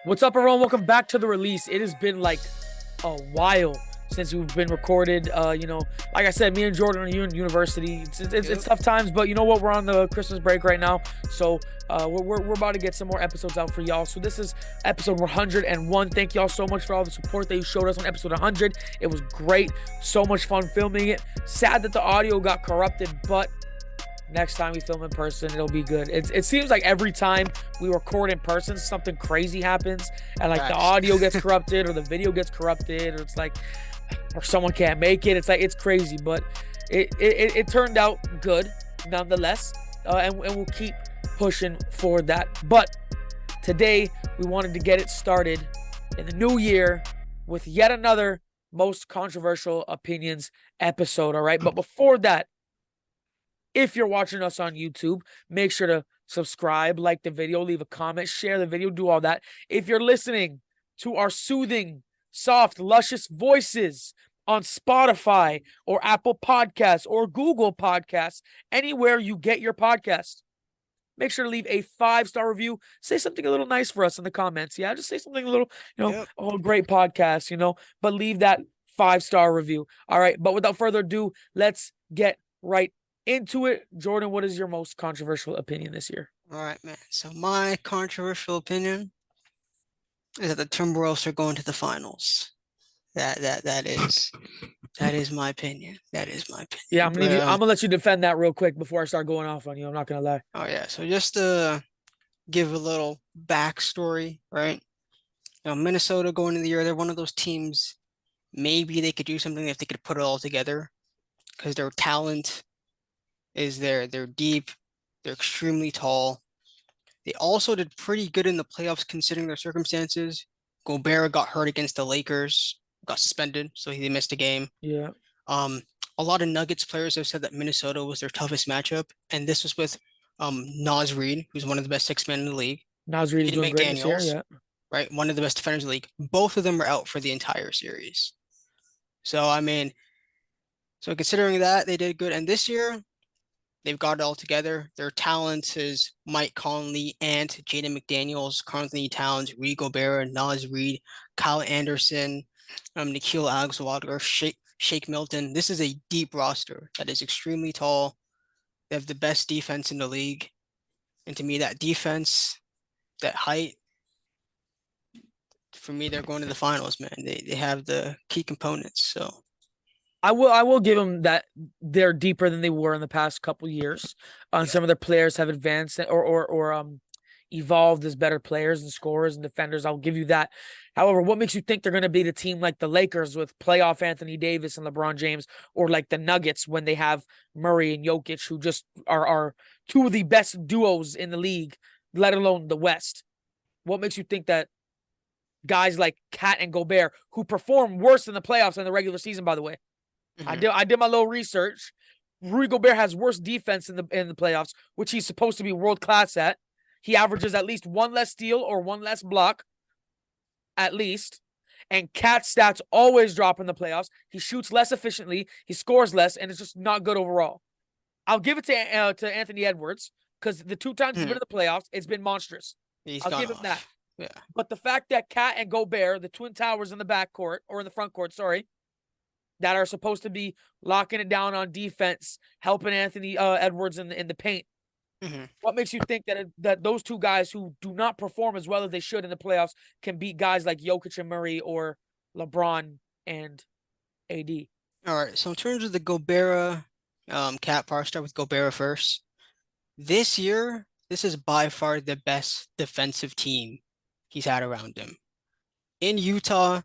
What's up, everyone? Welcome back to the release. It has been like a while since we've been recorded. Like I said, me and Jordan are in university. It's Yep. tough times, but you know what? We're on the Christmas break right now, so we're about to get some more episodes out for y'all. So this is episode 101. Thank y'all so much for all the support that you showed us on episode 100. It was great, so much fun filming it. Sad that the audio got corrupted, but next time we film in person, it'll be good. It seems like every time we record in person, something crazy happens, and like the Facts. audio gets corrupted or the video gets corrupted, or it's like, or someone can't make it. It's like it's crazy, but it turned out good nonetheless, and we'll keep pushing for that. But today we wanted to get it started in the new year with yet another most controversial opinions episode. All right, but before that, if you're watching us on YouTube, make sure to subscribe, like the video, leave a comment, share the video, do all that. If you're listening to our soothing, soft, luscious voices on Spotify or Apple Podcasts or Google Podcasts, anywhere you get your podcast, make sure to leave a 5-star review. Say something a little nice for us in the comments. Yeah, just say something a little, Yep. oh, great podcast, but leave that 5-star review. All right, but without further ado, let's get right into it. Jordan, what is your most controversial opinion this year? All right, man. So my controversial opinion is that the Timberwolves are going to the finals. That is my opinion. That is my Yeah, opinion. But I'm gonna let you defend that real quick before I start going off on you. I'm not gonna lie. oh yeah. So just to give a little backstory, right? Minnesota going into the year, they're one of those teams. Maybe they could do something if they could put it all together, because their talent is there. They're deep. They're extremely tall. They also did pretty good in the playoffs considering their circumstances. Gobert got hurt against the Lakers, got suspended, so he missed a game. Yeah, Um, a lot of Nuggets players have said that Minnesota was their toughest matchup, and this was with Naz Reid, who's one of the best six men in the league. Naz Reid is Jaden doing great this year. McDaniels, Yeah, right, one of the best defenders in the league. Both of them are out for the entire series. So I mean, so considering that they did good, and this year they've got it all together. Their talent is Mike Conley and Jaden McDaniels, Carlton Towns, Rudy Gobert, Naz Reid, Kyle Anderson, Nickeil Alexander, Shake Milton. This is a deep roster that is extremely tall. They have the best defense in the league. And to me, that defense, that height, for me, they're going to the finals, man. They have the key components. So I will give them that they're deeper than they were in the past couple years. yeah. Some of their players have advanced or evolved as better players and scorers and defenders. I'll give you that. However, what makes you think they're going to be the team like the Lakers with playoff Anthony Davis and LeBron James, or like the Nuggets when they have Murray and Jokic, who just are two of the best duos in the league, let alone the West? What makes you think that guys like Cat and Gobert, who perform worse in the playoffs than the regular season, by the way? Mm-hmm. I did my little research. Rudy Gobert has worse defense in the playoffs, which he's supposed to be world class at. He averages at least one less steal or one less block, at least. And Cat stats always drop in the playoffs. He shoots less efficiently, he scores less, and it's just not good overall. I'll give it to Anthony Edwards because the 2 times he's been in the playoffs, it's been monstrous. He's I'll gone give him that. off. Yeah. But the fact that Cat and Gobert, the twin towers in the backcourt or in the front court, sorry, that are supposed to be locking it down on defense, helping Anthony Edwards in the paint. Mm-hmm. What makes you think that those two guys who do not perform as well as they should in the playoffs can beat guys like Jokic and Murray or LeBron and AD? All right. So in terms of the Gobert, Cat part, start with Gobert first. This year, this is by far the best defensive team he's had around him. In Utah,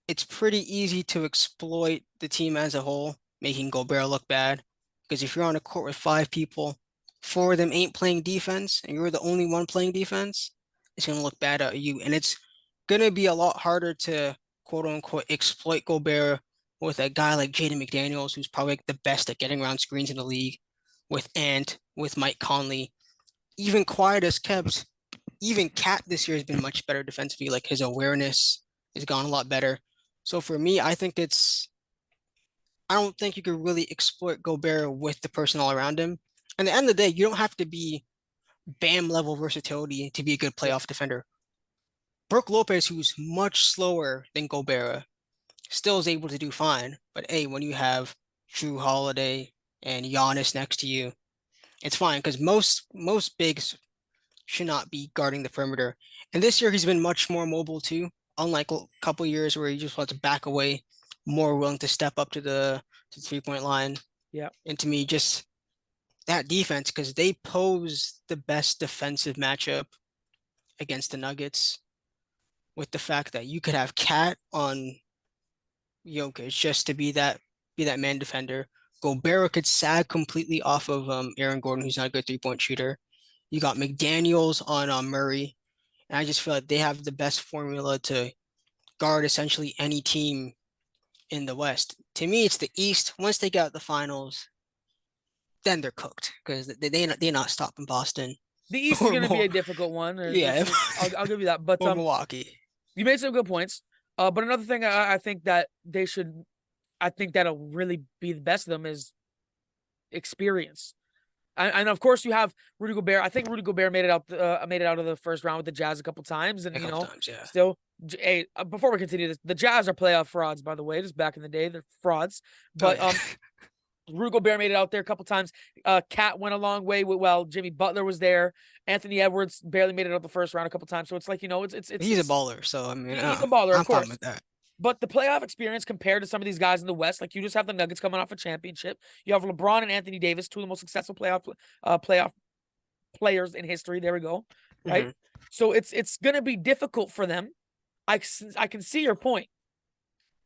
it's pretty easy to exploit the team as a whole, making Gobert look bad. Because if you're on a court with 5 people, 4 of them ain't playing defense, and you're the only one playing defense, it's going to look bad at you. And it's going to be a lot harder to, quote unquote, exploit Gobert with a guy like Jaden McDaniels, who's probably like the best at getting around screens in the league, with Ant, with Mike Conley. Even quiet as kept, even Cat this year has been much better defensively. Like his awareness has gone a lot better. So for me, I don't think you could really exploit Gobert with the personnel around him. And at the end of the day, you don't have to be Bam level versatility to be a good playoff defender. Brooke Lopez, who's much slower than Gobert, still is able to do fine. But hey, when you have Drew Holiday and Giannis next to you, it's fine because most bigs should not be guarding the perimeter. And this year he's been much more mobile too, unlike a couple years where he just wants to back away, more willing to step up to the 3-point line. Yeah. And to me, just that defense, because they pose the best defensive matchup against the Nuggets with the fact that you could have Cat on Jokic just to be that man defender. Gobert could sag completely off of Aaron Gordon, who's not a good 3-point shooter. You got McDaniels on Murray, and I just feel like they have the best formula to guard essentially any team in the West. To me, it's the East. Once they get out the finals, then they're cooked because they're not stopping Boston The East is or going to be a difficult one. yeah, I'll give you that. But or Milwaukee. you made some good points. But another thing I think that they should, I think that'll really be the best of them is experience. And of course you have Rudy Gobert. I think Rudy Gobert made it out of the first round with the Jazz a couple times, and A couple times, yeah. still. Hey, before we continue this, the Jazz are playoff frauds, by the way. Just back in the day, they're frauds. But Oh, yeah. Rudy Gobert made it out there a couple times. Cat went a long way. Jimmy Butler was there. Anthony Edwards barely made it out the first round a couple times. So it's like He's a baller, so I mean, he's a baller, I'm of fine course. with that. But the playoff experience compared to some of these guys in the West, like you just have the Nuggets coming off a championship. You have LeBron and Anthony Davis, two of the most successful playoff players in history. There we go. Right. Mhm. So it's gonna be difficult for them. I can see your point,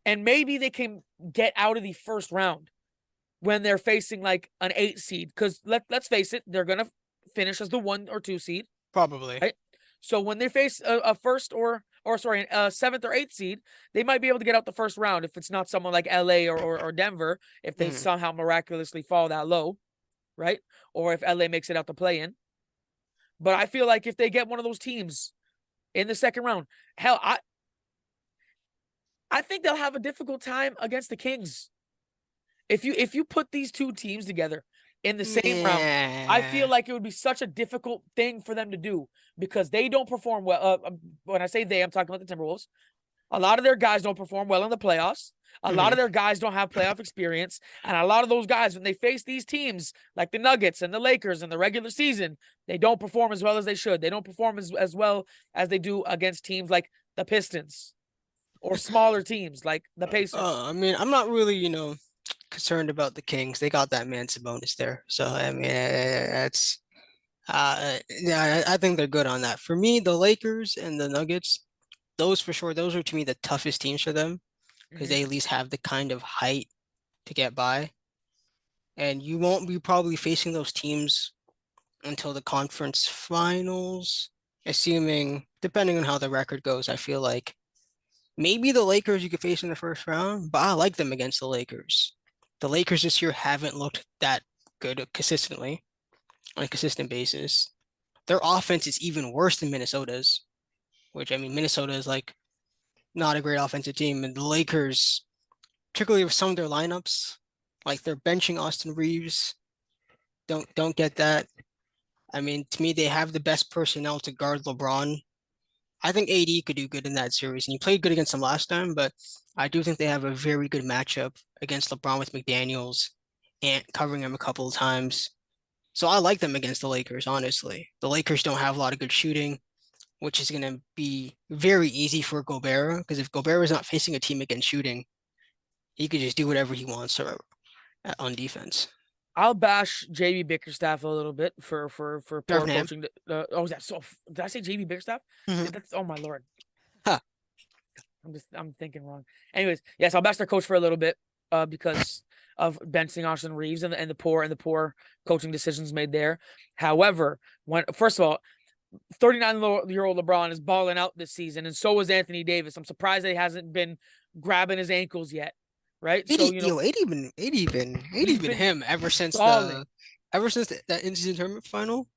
and maybe they can get out of the first round when they're facing like an 8 seed. Because let's face it, they're gonna finish as the 1 or 2 seed. Probably. Right. So when they face a first or sorry, a 7th or 8th seed, they might be able to get out the first round if it's not someone like LA or Denver, if they Mhm. somehow miraculously fall that low, right? Or if LA makes it out to play in. But I feel like if they get one of those teams in the second round, hell, I think they'll have a difficult time against the Kings. If you put these two teams together in the same round, I feel Yeah. like it would be such a difficult thing for them to do because they don't perform well. When I say they, I'm talking about the Timberwolves. A lot of their guys don't perform well in the playoffs. A lot of Mhm. their guys don't have playoff experience. And a lot of those guys, when they face these teams like the Nuggets and the Lakers in the regular season, they don't perform as well as they should. They don't perform as well as they do against teams like the Pistons or smaller teams like the Pacers. I mean, I'm not really, concerned about the Kings. They got that man Sabonis there, so I mean, that's yeah, I think they're good on that. For me, the Lakers and the Nuggets, those for sure, those are to me the toughest teams for them because Mhm. they at least have the kind of height to get by, and you won't be probably facing those teams until the conference finals, assuming depending on how the record goes. I feel like maybe the Lakers you could face in the first round, but I like them against the Lakers. The Lakers this year haven't looked that good consistently on a consistent basis. Their offense is even worse than Minnesota's, which I mean, Minnesota is like not a great offensive team. And the Lakers, particularly with some of their lineups, like they're benching Austin Reeves. Don't get that. I mean, to me, they have the best personnel to guard LeBron. I think AD could do good in that series, and he played good against them last time, but I do think they have a very good matchup against LeBron with McDaniels and covering him a couple of times. So I like them against the Lakers, honestly. The Lakers don't have a lot of good shooting, which is going to be very easy for Gobert, because if Gobert is not facing a team against shooting, he could just do whatever he wants on defense. I'll bash JB Bickerstaff a little bit for poor Darvin Ham. coaching. Is that so? Did I say JB Bickerstaff? Mhm. That's oh my lord. Huh. I'm thinking wrong. Anyways, yes, I'll bash their coach for a little bit because of benching Austin Reeves and the poor coaching decisions made there. However, when first of all, 39-year-old LeBron is balling out this season, and so is Anthony Davis. I'm surprised that he hasn't been grabbing his ankles yet. Right? So 80, yo, 80 been been him ever since balling. that in-season tournament final.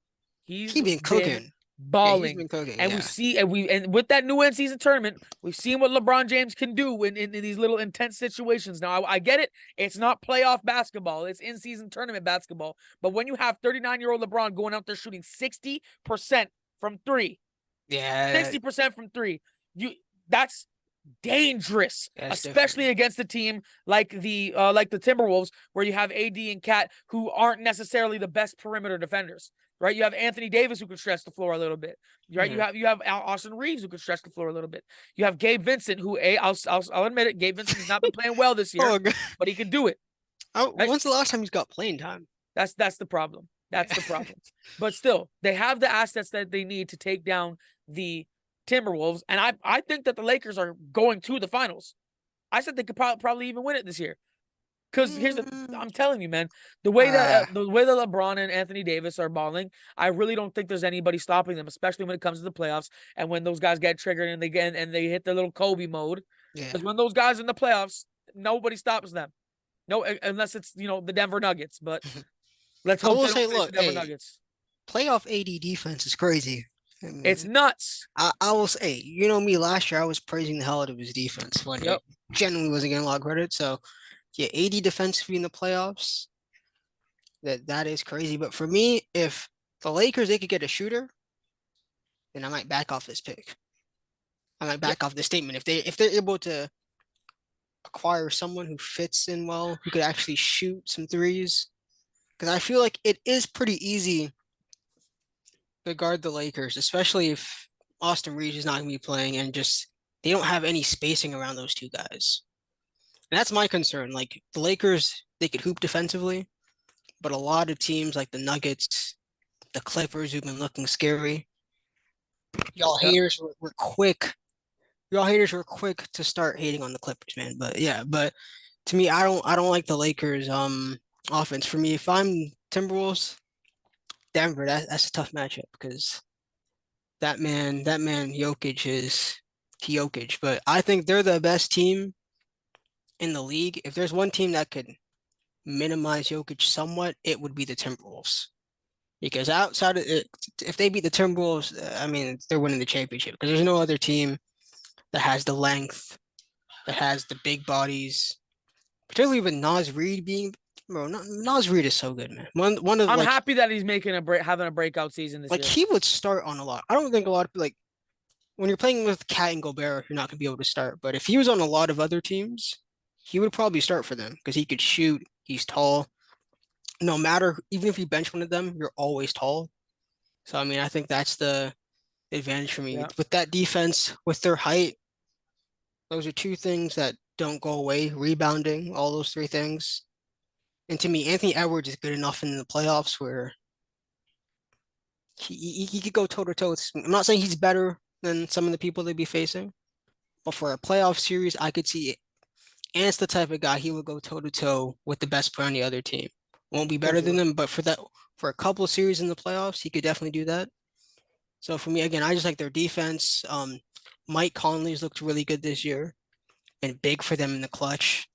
He's He been been cooking. Yeah, he's balling. been cooking. And Yeah. and with that new end season tournament, we've seen what LeBron James can do in these little intense situations. Now, I get it. It's not playoff basketball. It's in-season tournament basketball. But when you have 39-year-old LeBron going out there shooting 60% from three, Yeah. 60% from three, That's dangerous, That's especially different. against a team like the Timberwolves, where you have AD and Cat, who aren't necessarily the best perimeter defenders. Right, you have Anthony Davis, who can stretch the floor a little bit. Right, Mhm. you have Austin Reeves, who can stretch the floor a little bit. You have Gabe Vincent, who I'll admit it, Gabe Vincent has not been playing well this year, Oh, God. but he can do it. Right, When's the last time he's got playing time? that's the problem. Yeah. That's the problem. But still, they have the assets that they need to take down the Timberwolves, and I think that the Lakers are going to the finals. I said they could probably even win it this year. Because Mm, I'm telling you, man, uh, the way that LeBron and Anthony Davis are balling, I really don't think there's anybody stopping them, especially when it comes to the playoffs and when those guys get triggered and they hit their little Kobe mode. yeah. Because when those guys in the playoffs, nobody stops them. No, unless it's the Denver Nuggets. But let's I hope will they don't say, face look, the Denver hey, Nuggets. playoff AD defense is crazy. I It's mean, nuts. I will say, you know me, last year I was praising the hell out of his defense when Yep. it genuinely wasn't getting a lot of credit. So yeah, AD defensively in the playoffs, that is crazy. But for me, if the Lakers they could get a shooter, then I might back off this pick. I might Yeah. back off this statement. If they're able to acquire someone who fits in well, who could actually shoot some threes, because I feel like it is pretty easy to guard the Lakers, especially if Austin Reeves is not going to be playing and just they don't have any spacing around those two guys. And that's my concern. Like the Lakers, they could hoop defensively, but a lot of teams like the Nuggets, the Clippers, who've been looking scary, y'all Yep. haters were quick. Y'all haters were quick to start hating on the Clippers, man. But yeah, but to me, I don't like the Lakers offense. For me, if I'm Timberwolves, Denver, that's a tough matchup because that man Jokic is Jokic. But I think they're the best team in the league. If there's one team that could minimize Jokic somewhat, it would be the Timberwolves. Because outside of it, if they beat the Timberwolves, I mean, they're winning the championship. Because there's no other team that has the length, that has the big bodies, particularly with Nas Reed being, bro. Nas Reed is so good, man. One of I'm happy that he's making having a breakout season this like year. he would start on a lot. I don't think a lot of like when you're playing with Cat and Gobert, you're not gonna be able to start. But if he was on a lot of other teams, he would probably start for them because he could shoot. He's tall. No matter, even if you bench one of them, you're always tall. So I mean, I think that's the advantage for me Yeah. with that defense, with their height. Those are two things that don't go away. Rebounding, all those three things. And to me, Anthony Edwards is good enough in the playoffs where he could go toe to toe. I'm not saying he's better than some of the people they'd be facing, but for a playoff series, I could see it. And it's the type of guy he would go toe to toe with the best player on the other team. Won't be For better than sure. them, but for a couple of series in the playoffs, he could definitely do that. So for me, again, I just like their defense. Mike Conley's looked really good this year and big for them in the clutch.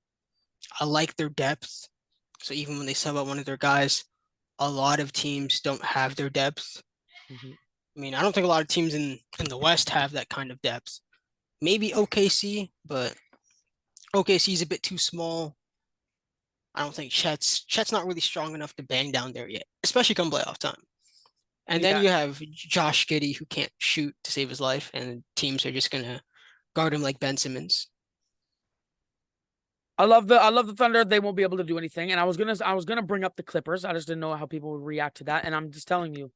I like their depth. So even when they sub out one of their guys, a lot of teams don't have their depth. Mhm. I mean, I don't think a lot of teams in the West have that kind of depth. Maybe OKC, but OKC is a bit too small. I don't think Chet's not really strong enough to bang down there yet, especially come playoff time. And then Yeah. you have Josh Giddey who can't shoot to save his life, and teams are just gonna guard him like Ben Simmons. I love the Thunder. They won't be able to do anything. And I was gonna bring up the Clippers. I just didn't know how people would react to that. And I'm just telling you,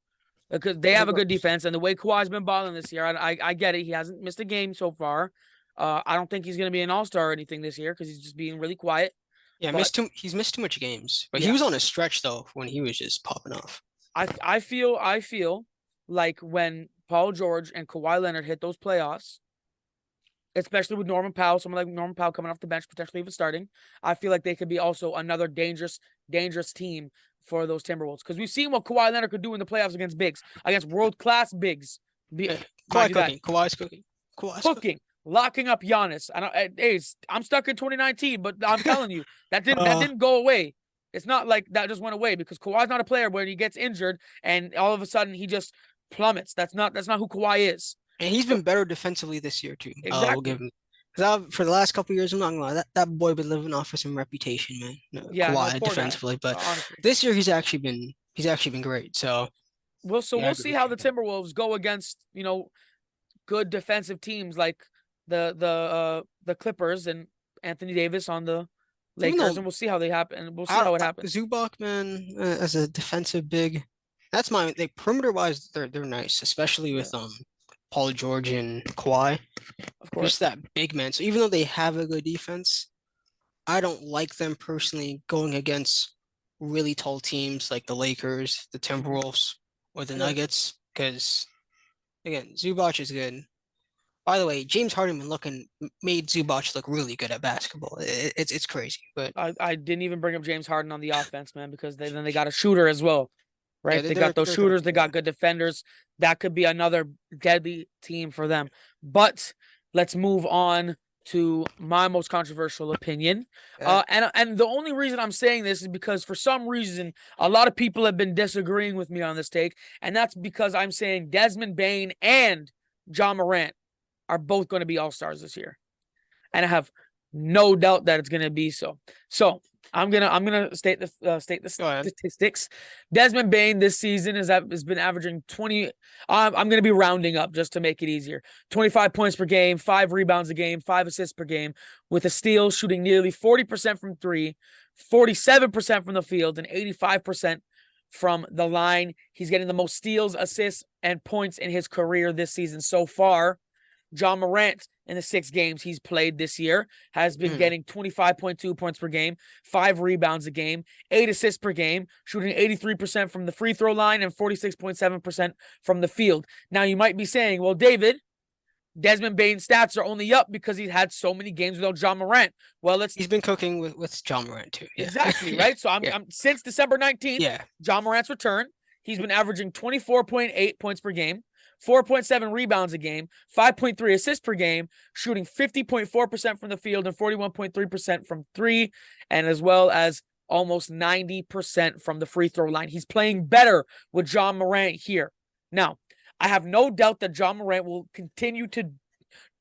because they have a good defense, and the way Kawhi's been balling this year, I get it. He hasn't missed a game so far. I don't think he's gonna be an all-star or anything this year because he's just being really quiet. Yeah, But he's missed too much games. But he yeah, was on a stretch though when he was just popping off. I feel like when Paul George and Kawhi Leonard hit those playoffs, especially with Norman Powell, someone like Norman Powell coming off the bench, potentially even starting, I feel like they could be also another dangerous team for those Timberwolves. Because we've seen what Kawhi Leonard could do in the playoffs against bigs, against world-class bigs. Hey, Mind you that. Kawhi's cooking. Kawhi's cooking. Cooking, locking up Giannis. I'm stuck in 2019, but I'm telling you, that Uh, didn't go away. It's not like that just went away because Kawhi's not a player where he gets injured and all of a sudden he just plummets. That's not who Kawhi is. and he's So been better defensively this year too. We'll give exactly. him. Because for the last couple of years, I'm not gonna lie, that boy been living off of some reputation, man. No, Yeah, no, Kawhi poor guy. defensively, but Honestly. this year he's actually been great. So yeah, I We'll agree see with how you. the Timberwolves go against, good defensive teams like the Clippers and Anthony Davis on the Even Lakers, though and we'll see how they happen. We'll see how it happens. Zubac, man, as a defensive big, that's my like perimeter wise, they're nice, especially Yeah, with Paul George and Kawhi. of Just course. that big man. So even though they have a good defense, I don't like them personally going against really tall teams like the Lakers, the Mhm. Timberwolves, or the Yeah. Nuggets. Because again, Zubac is good. By the way, James Harden made Zubac look really good at basketball. It's crazy, but I didn't even bring up James Harden on the offense, man, because they got a shooter as well, yeah, right? They got those they're good. shooters, they got good defenders. That could be another deadly team for them. But let's move on to my most controversial opinion. Yeah. And the only reason I'm saying this is because for some reason a lot of people have been disagreeing with me on this take, and that's because I'm saying Desmond Bane and John Morant are both going to be all-stars this year. And I have no doubt that it's going to be so. So I'm gonna state the Go ahead. statistics. Desmond Bane this season has been averaging 20. I'm gonna be rounding up just to make it easier. 25 points per game, 5 rebounds a game, 5 assists per game, with a steal, shooting nearly 40% from three, 47% from the field, and 85% from the line. He's getting the most steals, assists, and points in his career this season so far. John Morant, in the 6 games he's played this year, has been Mhm. getting 25.2 points per game, 5 rebounds a game, 8 assists per game, shooting 83% from the free throw line and 46.7% from the field. Now, you might be saying, well, David, Desmond Bane's stats are only up because he's had so many games without John Morant. Well, let's He's been cooking with John Morant too. Yeah. exactly right. So Yeah. I'm since December 19th, Yeah. John Morant's return, he's been averaging 24.8 points per game, 4.7 rebounds a game, 5.3 assists per game, shooting 50.4% from the field and 41.3% from three, and as well as almost 90% from the free throw line. He's playing better with John Morant here. Now, I have no doubt that John Morant will continue to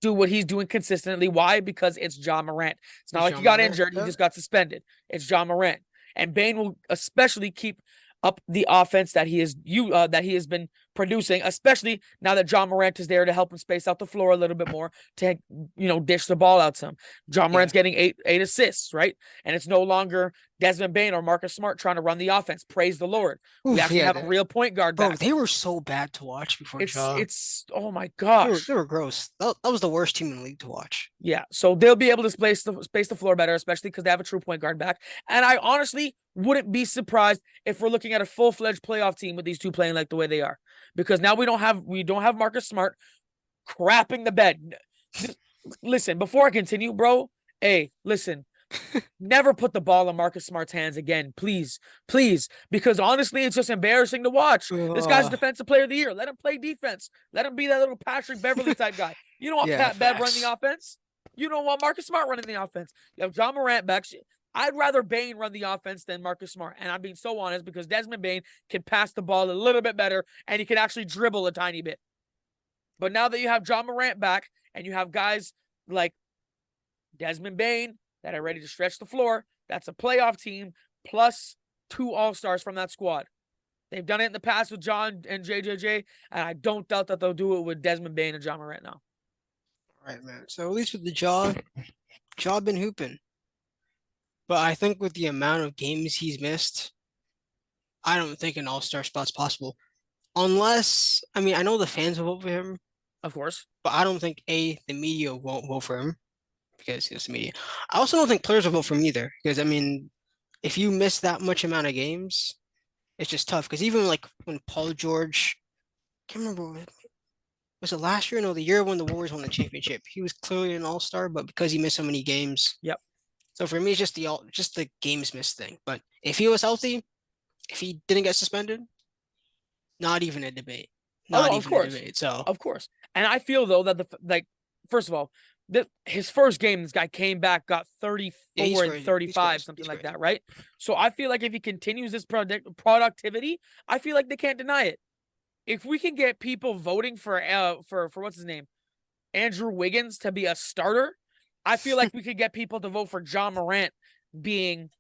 do what he's doing consistently. Why? Because it's John Morant. It's not He's like he John got Morant. injured. He Yeah. just got suspended. It's John Morant. And Bane will especially keep up the offense that he has been producing, especially now that John Morant is there to help him space out the floor a little bit more, to dish the ball out to him. John Yeah. Morant's getting eight assists, right? And it's no longer Desmond Bane or Marcus Smart trying to run the offense. Praise the Lord. We Oof, actually yeah. have a real point guard Bro, back. they were so bad to watch before Ja. It's oh my They gosh. were gross. That was the worst team in the league to watch. Yeah, so they'll be able to space the floor better, especially because they have a true point guard back. And I honestly wouldn't be surprised if we're looking at a full-fledged playoff team with these two playing like the way they are, because now we don't have Marcus Smart crapping the bed. Listen, before I continue, bro. Hey, listen. Never put the ball in Marcus Smart's hands again, please, please, because honestly, it's just embarrassing to watch. This guy's Uh, defensive player of the year. Let him play defense. Let him be that little Patrick Beverly type guy. You don't want yeah, Pat Bev running facts. the offense. You don't want Marcus Smart running the offense. You have John Morant back. I'd rather Bane run the offense than Marcus Smart. And I'm being so honest because Desmond Bane can pass the ball a little bit better and he can actually dribble a tiny bit. But now that you have John Morant back and you have guys like Desmond Bane that are ready to stretch the floor, that's a playoff team plus 2 all-stars from that squad. They've done it in the past with John and JJJ, and I don't doubt that they'll do it with Desmond Bane and John Morant now. All right, man. So at least with the Ja been hooping. But I think with the amount of games he's missed, I don't think an all-star spot's possible. Unless, I mean, I know the fans will vote for him, Of course. but I don't think the media won't vote for him because he's the media. I also don't think players will vote for him either because I mean, if you miss that much amount of games, it's just tough. Because even like when Paul George, I can't remember, was it last year? No, the year when the Warriors won the championship. He was clearly an all-star, but because he missed so many games. Yep. So for me, it's just the games missed thing. But if he was healthy, if he didn't get suspended, not even a debate. Not Oh, of even a course. debate. So Of course. And I feel though that first of all, his first game, this guy came back, got 34 yeah, he's and crazy. 35, He's something He's like crazy. that, right? So I feel like if he continues this productivity, I feel like they can't deny it. If we can get people voting for what's his name, Andrew Wiggins to be a starter, I feel like we could get people to vote for John Morant being,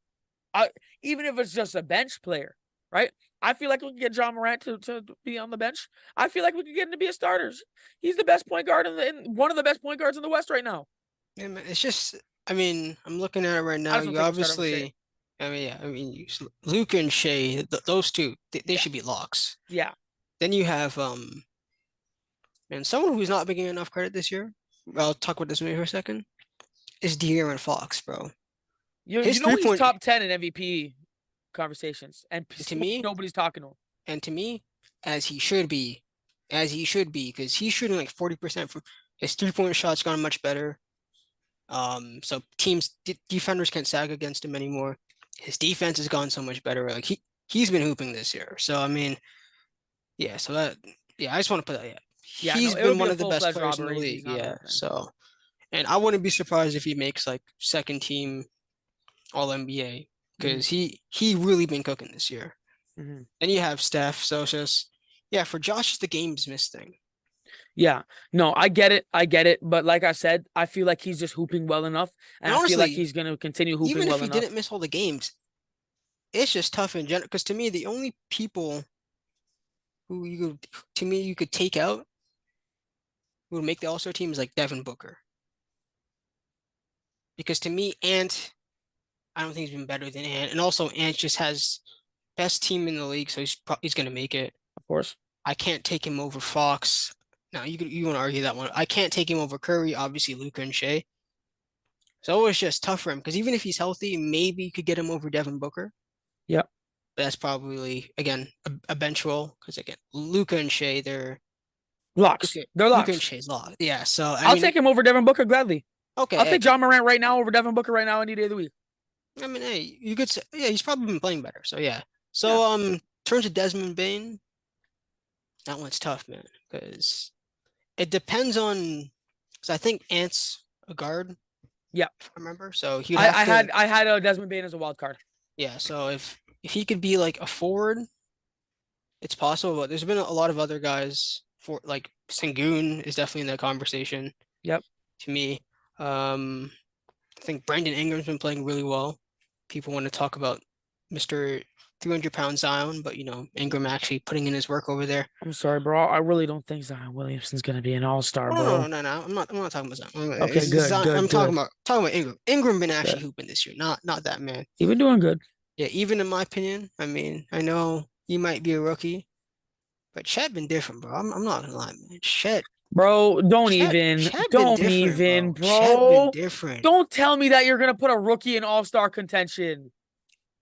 even if it's just a bench player, right? I feel like we can get John Morant to be on the bench. I feel like we can get him to be a starter. He's the best point guard in one of the best point guards in the West right now. Yeah, man, it's just, I mean, I'm looking at it right I now. just don't You think we'll start over Shea. obviously, I mean, yeah, I mean, Luke and Shea, those two, they Yeah, should be locks. yeah. Then you have, and someone who's not been getting enough credit this year. I'll talk about this maybe for a second. Is De'Aaron Fox, bro? You His know three he's point, top 10 in MVP conversations, and to me, nobody's talking to him. and to me, as he should be, because he's shooting like 40% from his 3-point shot's gone much better. So defenders can't sag against him anymore. His defense has gone so much better. Like he's been hooping this year. So I mean, yeah. So that I just want to put that. Yeah, Yeah, he's no, it would been be one a of the best full-fledged players in the robbery if he's league. not Yeah. hooping. So, and I wouldn't be surprised if he makes like second team All NBA because he really been cooking this year. Mm-hmm. Then you have Steph. So it's just for Josh, it's the games missed thing. Yeah, no, I get it. But like I said, I feel like he's just hooping well enough, and And I feel like honestly, he's gonna continue hooping even if well he enough. didn't miss all the games, it's just tough in general. Because to me, the only people who you could take out who would make the All-Star team is like Devin Booker. Because to me, Ant, I don't think he's been better than Ant, and also Ant just has best team in the league, so he's gonna make it. Of course. I can't take him over Fox. Now you want to argue that one. I can't take him over Curry, obviously Luka and Shea. So it's just tough for him because even if he's healthy, maybe you could get him over Devin Booker. Yep. But that's probably again a bench role because again Luka and Shea they're locks. They're locks. Luka and Shea's locked. Yeah. So I'll take him over Devin Booker gladly. Okay. I'll take John Morant right now over Devin Booker right now any day of the week. I mean, hey, you could say, yeah, he's probably been playing better. So yeah. So in terms of Desmond Bane, that one's tough, man, because it depends on. Because I think Ant's a guard. Yeah, if I remember. So I had Desmond Bane as a wild card. Yeah. So if he could be like a forward, it's possible. But there's been a lot of other guys for like Sengun is definitely in that conversation. Yep. To me, I think Brandon Ingram's been playing really well. People want to talk about Mr. 300-pound Zion, but Ingram actually putting in his work over there. I'm sorry, bro. I really don't think Zion Williamson's gonna be an all-star, bro. No. I'm not talking about Zion. Okay, good. I'm talking about Ingram. Ingram been actually hooping this year. Not that man. He's been doing good. Yeah, even in my opinion. I mean, I know you might be a rookie, but Chet been different, bro. I'm not gonna lie, man. Chet. Bro, don't even, bro. Chet been different. Don't tell me that you're gonna put a rookie in all-star contention.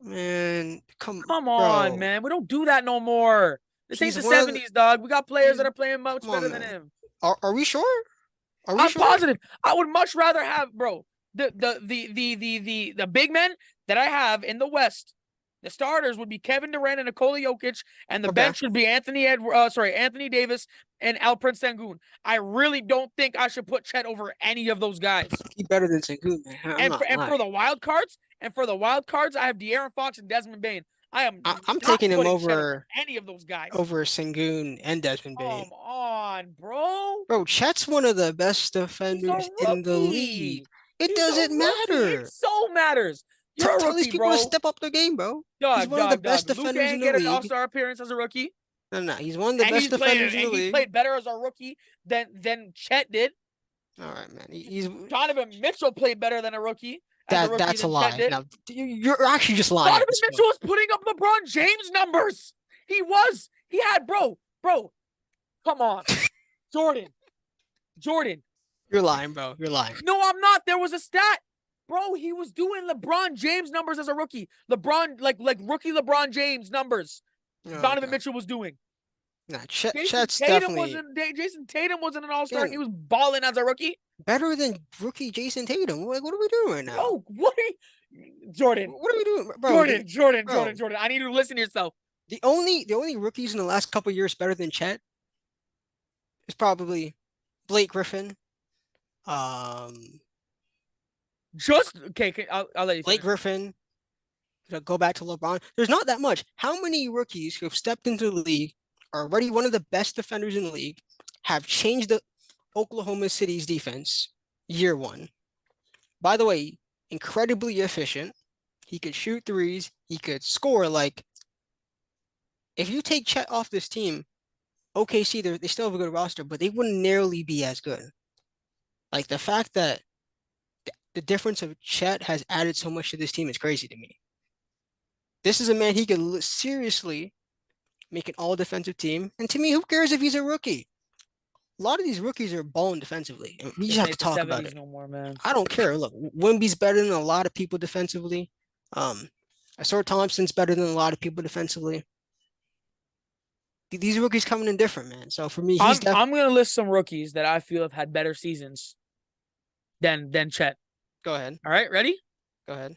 Man, come on, bro. man. We don't do that no more. This ain't the 70s, dog. We got players that are playing much better than him. Are we sure? I'm positive. I would much rather have, bro, the big men that I have in the West. The starters would be Kevin Durant and Nikola Jokic, and the bench would be Anthony Davis and Alperen Sengun. I really don't think I should put Chet over any of those guys. He's better than Sengun, man. For the wild cards, I have De'Aaron Fox and Desmond Bane. I'm taking him over any of those guys. Over Sengun and Desmond Bane. Come on, bro. Bro, Chet's one of the best defenders in the league. It doesn't matter. It so matters. Tell these people to step up their game, bro. He's one of the best defenders in the league. Luka get an all-star appearance as a rookie. No, he's one of the best defenders in the league. He played better as a rookie than Chet did. All right, man. He's Donovan Mitchell played better than a rookie. That's a lie. Now, you're actually just lying. Donovan Mitchell was putting up LeBron James numbers. He had, bro. Come on. Jordan. You're lying, bro. You're lying. No, I'm not. There was a stat. Bro, he was doing LeBron James numbers as a rookie. Like rookie LeBron James numbers. Donovan Mitchell was doing. Nah, Chet's definitely... Jason Tatum wasn't an all-star. He was balling as a rookie. Better than rookie Jason Tatum. What are we doing right now? Oh, Jordan. What are we doing, bro? Jordan. I need you to listen to yourself. The only rookies in the last couple years better than Chet is probably Blake Griffin. I'll let you. Blake Griffin. Go back to LeBron. There's not that much. How many rookies who have stepped into the league are already one of the best defenders in the league, have changed the Oklahoma City's defense year one? By the way, incredibly efficient. He could shoot threes. He could score like if you take Chet off this team, OKC they still have a good roster, but they wouldn't nearly be as good. Like the fact that the difference of Chet has added so much to this team is crazy to me. This is a man he could seriously make an all defensive team. And to me, who cares if he's a rookie? A lot of these rookies are balling defensively, and we just This have to ain't the talk about 70s it. no more, man. I don't care. Look, Wemby's better than a lot of people defensively. Asar Thompson's better than a lot of people defensively. These rookies coming in different, man. So for me, I'm gonna list some rookies that I feel have had better seasons than Chet. Go ahead. All right, ready? Go ahead.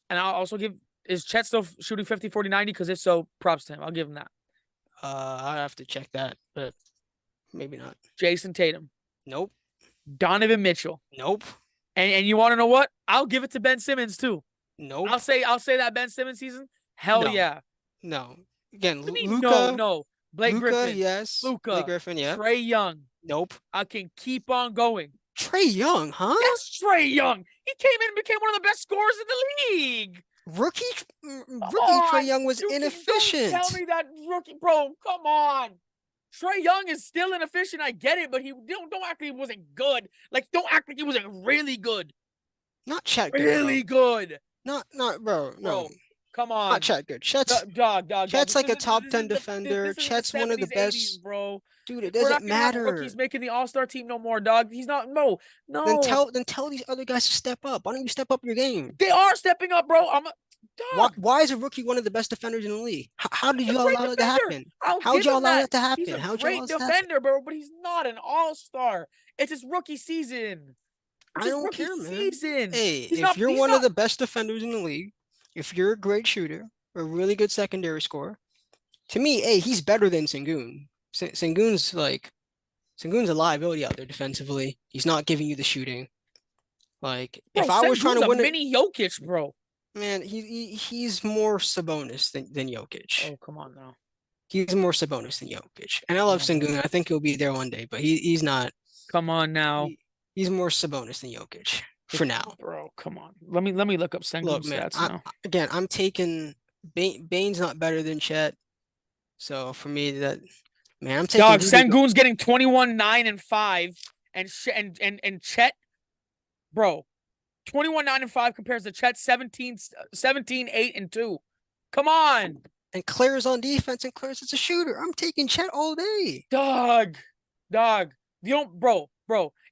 And I'll also give, is Chet still shooting 50, 40, 90? Because if so, props to him. I'll give him that. I have to check that, but maybe not. Jason Tatum, Nope. Donovan Mitchell, Nope. and you want to know what? I'll give it to Ben Simmons too. Nope. I'll say that Ben Simmons season. Hell No. yeah. No. Again, What do you mean, Luka. no. Blake Luka, Griffin. yes. Luka. Blake Griffin, yeah. Trae Young. Nope. I can keep on going. Trae Young, huh? Yes, Trae Young. He came in and became one of the best scorers in the league. Rookie on, Trae Young was inefficient. Don't tell me that rookie, bro. Come on. Trae Young is still inefficient. I get it, but he don't act like he wasn't good. Like, don't act like he wasn't really good. Not Chet good. Really good. Not bro. No. Bro, come on. Not Chet good. Chet's Chet's like a top 10 defender. Chet's one of the best. 80s, bro. Dude, it doesn't matter. He's making the All-Star team no more, dog. He's not. No. Then tell these other guys to step up. Why don't you step up your game? They are stepping up, bro. Why is a rookie one of the best defenders in the league? How did you allow that to happen? How did you allow that to happen? He's a great defender, bro, but he's not an all-star. It's his rookie season. I don't care, man. Hey, if you're one of the best defenders in the league, if you're a great shooter, a really good secondary scorer, to me, hey, he's better than Sengun. Sengun's a liability out there defensively. He's not giving you the shooting. Like, bro, if I was trying to win a mini Jokic, bro. Man, he's more Sabonis than Jokic. Oh, come on now. He's more Sabonis than Jokic. And I love Sengun. I think he'll be there one day, but he's not. Come on now. He's more Sabonis than Jokic for now. Bro, come on. Let me look up Sengun's stats now. Again, I'm taking Bane's not better than Chet. So for me, I'm taking Sengun's getting 21, 9, and 5, and Chet, bro. 21, 9, and 5 compares to Chet 17, 8, and 2. Come on. And Claire's on defense, and Claire's is a shooter. I'm taking Chet all day. Dog. You don't, bro.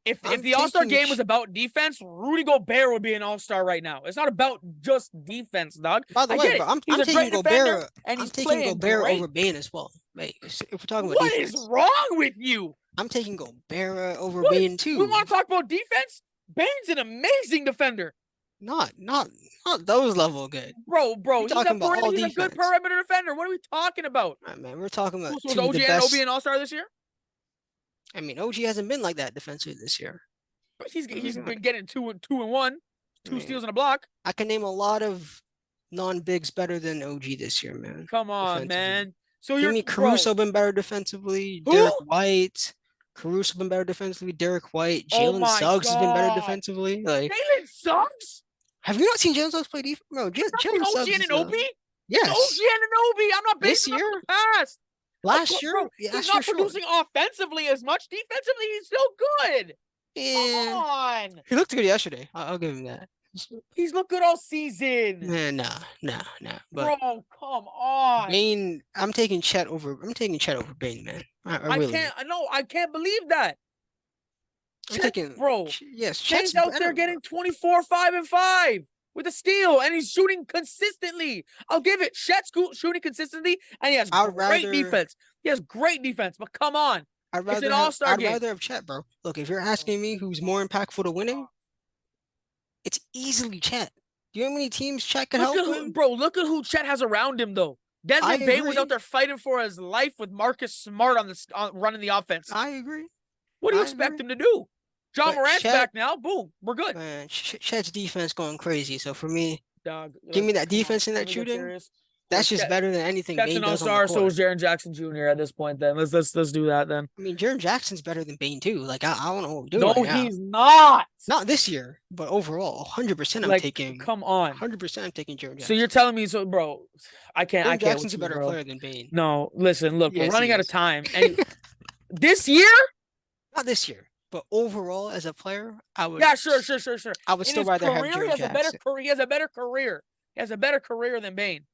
If the All-Star game was about defense, Rudy Gobert would be an All-Star right now. It's not about just defense, dog. By the way, bro, I'm taking Gobert. I'm taking Gobert over Bane as well. Wait, if we're talking about defense. What is wrong with you? I'm taking Gobert over Bane too. We want to talk about defense? Bane's an amazing defender. Not those level good. Bro, he's a good perimeter defender. What are we talking about? Right, man, we're talking about was OG Anunoby an All-Star this year? I mean, OG hasn't been like that defensively this year. But he's been getting 2 and 1, steals and a block. I can name a lot of non-bigs better than OG this year, man. Come on, man. So Give me Caruso been better defensively. Derek White. Caruso been better defensively. Derek White. Jalen Suggs has been better defensively. Like Jalen Suggs? Have you not seen Jalen Suggs play defense? Bro, Jalen Suggs. OG Anunoby? Yes. OG Anunoby. I'm not basing this year. The past. Last year, he's not producing offensively as much. Defensively, he's still good. Yeah. Come on. He looked good yesterday. I'll give him that. He's looked good all season. Nah. But bro, come on. Bane, I'm taking Chet over Bane, man. I can't believe that. Yes, Chet's out there getting 24, 5, and 5 with a steal, and he's shooting consistently. I'll give it. Chet's shooting consistently, and he has great defense. He has great defense, but come on. It's an all-star game. I'd rather have Chet, bro. Look, if you're asking me who's more impactful to winning, it's easily Chet. Do you know how many teams Chet can help with? Bro, look at who Chet has around him, though. Desmond Bane was out there fighting for his life with Marcus Smart on running the offense. I agree. What do you expect him to do? John Morant's back now. Boom. We're good. Man, Chet's defense going crazy. So for me, dog, give me that defense and that shooting. That's just better than anything Chet's Bane an does on the all-star, so court. is Jaren Jackson Jr. at this point. Then let's do that then. I mean, Jaren Jackson's better than Bane too. Like I don't know what we're doing No, right now. he's not. Not this year, but overall, 100% I'm Like, taking. come on. 100% I'm taking Jaren Jackson. So you're telling me, so bro, I can't. Jaren I can't. Jackson's with a you, better bro. player than Bane. No, listen, look, we're Yes, running he out of is. time, and this year, Not this year, but overall as a player, I would. yeah, sure. I would In still his rather have career, Jaren he has a better Jackson. career. He has a better career. He has a better career than Bane.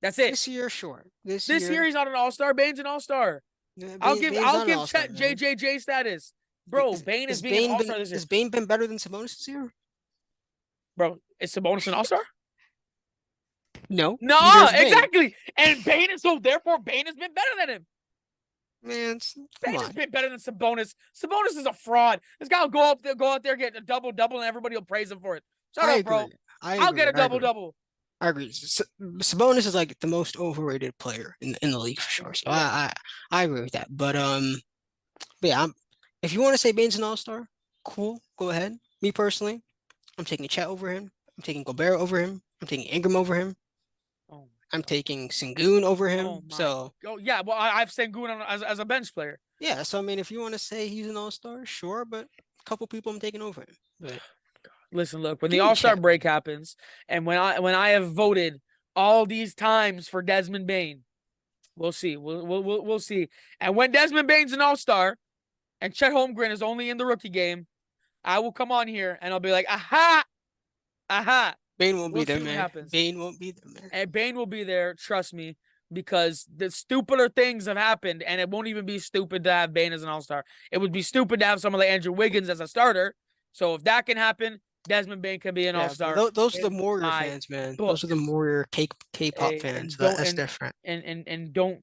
That's it. This year, sure. This year, he's not an all-star. Bane's an all-star. I'll Bane's give not an all-star, Chet man. JJJ status, bro. Bane is being an all-star this year. Has Bane been better than Sabonis this year? Bro, is Sabonis an all-star? No. No, Neither is Bane. exactly. And Bane is, so therefore Bane has been better than him. Man, Bane come has on. been better than Sabonis. Sabonis is a fraud. This guy will go out there, get a double-double, and everybody will praise him for it. Shut up, bro. I'll get a double-double. I agree. Sabonis is like the most overrated player in the league for sure. So I agree with that. But yeah, if you want to say Bane's an all-star, cool, go ahead. Me personally, I'm taking Chet over him. I'm taking Gobert over him. I'm taking Ingram over him. I'm taking Sengun over him. Oh yeah, well I've Sengun as a bench player. Yeah, so I mean, if you want to say he's an all-star, sure, but a couple people I'm taking over him. But listen, look, when the all-star break happens, and when I have voted all these times for Desmond Bane, we'll see. We'll see. And when Desmond Bane's an all-star, and Chet Holmgren is only in the rookie game, I will come on here and I'll be like, aha. Bane won't be there, man. Bane won't be there, man. And Bane will be there, trust me, because the stupider things have happened, and it won't even be stupid to have Bane as an all-star. It would be stupid to have someone like Andrew Wiggins as a starter. So if that can happen, Desmond Bane can be an all-star. Those are the Warrior fans, man. Those are the Warrior K-pop fans. That's different. And don't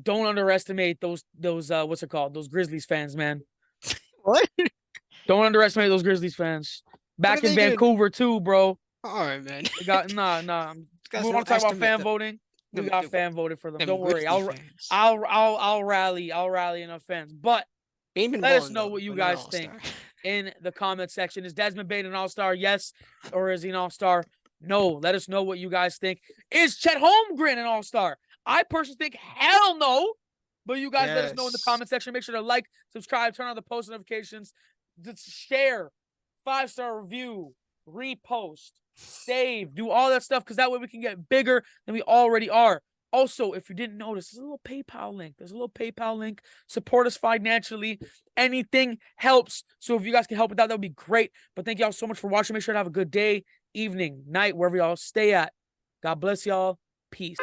underestimate those what's it called? Those Grizzlies fans, man. What? Don't underestimate those Grizzlies fans. Back in Vancouver too, bro. All right, man. We got nah. We want to talk about fan voting. We got fan voted for them. Don't worry. I'll rally enough fans. But let us know what you guys think in the comment section. Is Desmond Bane an all-star? Yes. Or is he an all-star? No. Let us know what you guys think. Is Chet Holmgren an all-star? I personally think hell no. But you guys let us know in the comment section. Make sure to like, subscribe, turn on the post notifications, just share, 5-star review, repost, save, do all that stuff, because that way we can get bigger than we already are. Also, if you didn't notice, there's a little PayPal link. Support us financially. Anything helps. So if you guys can help with that, that would be great. But thank y'all so much for watching. Make sure to have a good day, evening, night, wherever y'all stay at. God bless y'all. Peace.